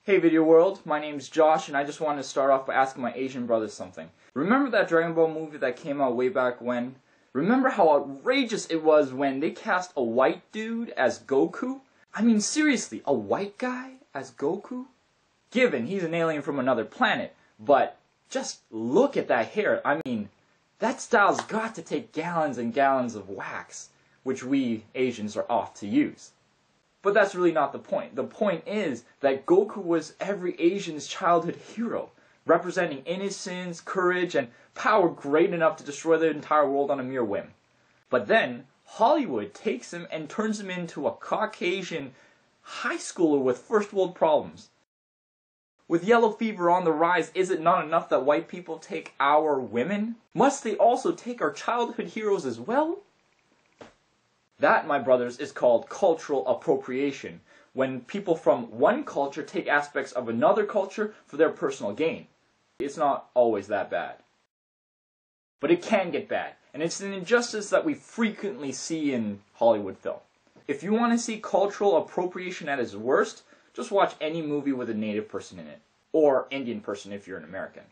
Hey video world, my name's Josh and I just wanted to start off by asking my Asian brothers something. Remember that Dragon Ball movie that came out way back when? Remember how outrageous it was when they cast a white dude as Goku? I mean seriously, a white guy as Goku? Given he's an alien from another planet, but just look at that hair. I mean, that style's got to take gallons and gallons of wax, which we Asians are off to use. But that's really not the point. The point is that Goku was every Asian's childhood hero, representing innocence, courage, and power great enough to destroy the entire world on a mere whim. But then, Hollywood takes him and turns him into a Caucasian high schooler with first world problems. With yellow fever on the rise, is it not enough that white people take our women? Must they also take our childhood heroes as well? That, my brothers, is called cultural appropriation, when people from one culture take aspects of another culture for their personal gain. It's not always that bad. But it can get bad, and it's an injustice that we frequently see in Hollywood film. If you want to see cultural appropriation at its worst, just watch any movie with a native person in it, or Indian person if you're an American.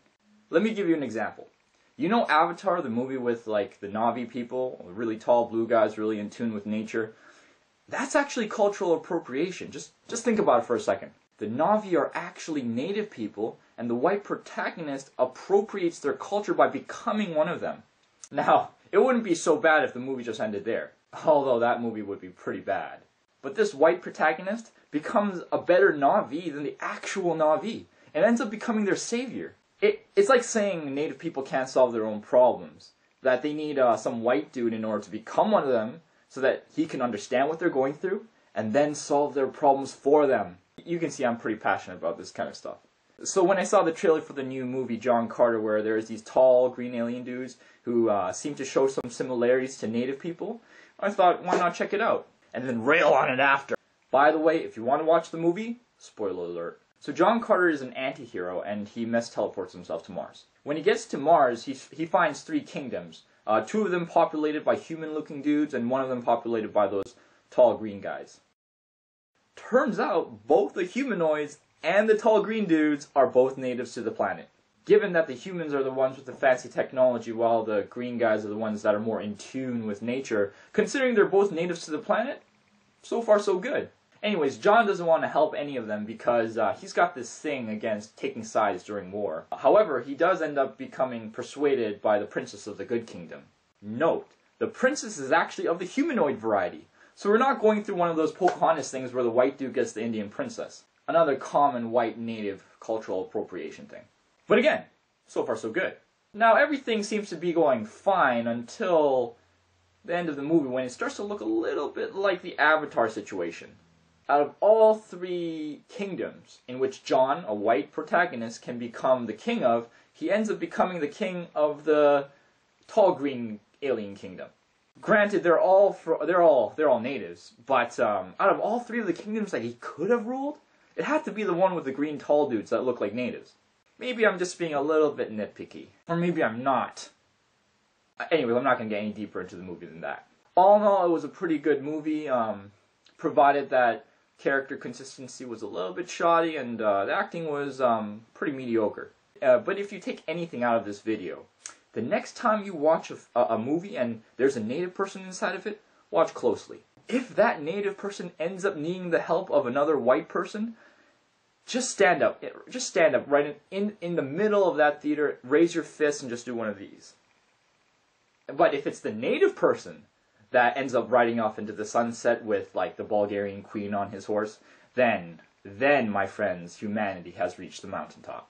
Let me give you an example. You know Avatar, the movie with like the Na'vi people, really tall blue guys, really in tune with nature? That's actually cultural appropriation. Just think about it for a second. The Na'vi are actually native people, and the white protagonist appropriates their culture by becoming one of them. Now, it wouldn't be so bad if the movie just ended there, although that movie would be pretty bad. But this white protagonist becomes a better Na'vi than the actual Na'vi, and ends up becoming their savior. It's like saying native people can't solve their own problems, that they need some white dude in order to become one of them, so that he can understand what they're going through, and then solve their problems for them. You can see I'm pretty passionate about this kind of stuff. So when I saw the trailer for the new movie John Carter, where there's these tall green alien dudes who seem to show some similarities to native people, I thought, why not check it out? And then rail on it after. By the way, if you want to watch the movie, spoiler alert. So John Carter is an anti-hero, and he teleports himself to Mars. When he gets to Mars, he finds 3 kingdoms. 2 of them populated by human-looking dudes, and 1 of them populated by those tall green guys. Turns out, both the humanoids and the tall green dudes are both natives to the planet. Given that the humans are the ones with the fancy technology, while the green guys are the ones that are more in tune with nature, considering they're both natives to the planet, so far so good. Anyways, John doesn't want to help any of them because he's got this thing against taking sides during war. However, he does end up becoming persuaded by the princess of the Good Kingdom. Note, the princess is actually of the humanoid variety. So we're not going through one of those Pocahontas things where the white dude gets the Indian princess. Another common white native cultural appropriation thing. But again, so far so good. Now everything seems to be going fine until the end of the movie when it starts to look a little bit like the Avatar situation. Out of all 3 kingdoms in which John, a white protagonist, can become the king of, he ends up becoming the king of the tall green alien kingdom. Granted, they're all natives, but out of all 3 of the kingdoms that he could have ruled, it had to be the one with the green tall dudes that look like natives. Maybe I'm just being a little bit nitpicky, or maybe I'm not. Anyways, I'm not going to get any deeper into the movie than that. All in all, it was a pretty good movie, provided that character consistency was a little bit shoddy and the acting was pretty mediocre. But if you take anything out of this video, the next time you watch a movie and there's a native person inside of it, watch closely. If that native person ends up needing the help of another white person, just stand up. Just stand up right in the middle of that theater, raise your fist and just do one of these. But if it's the native person that ends up riding off into the sunset with, like, the Bulgarian queen on his horse, then, my friends, humanity has reached the mountaintop.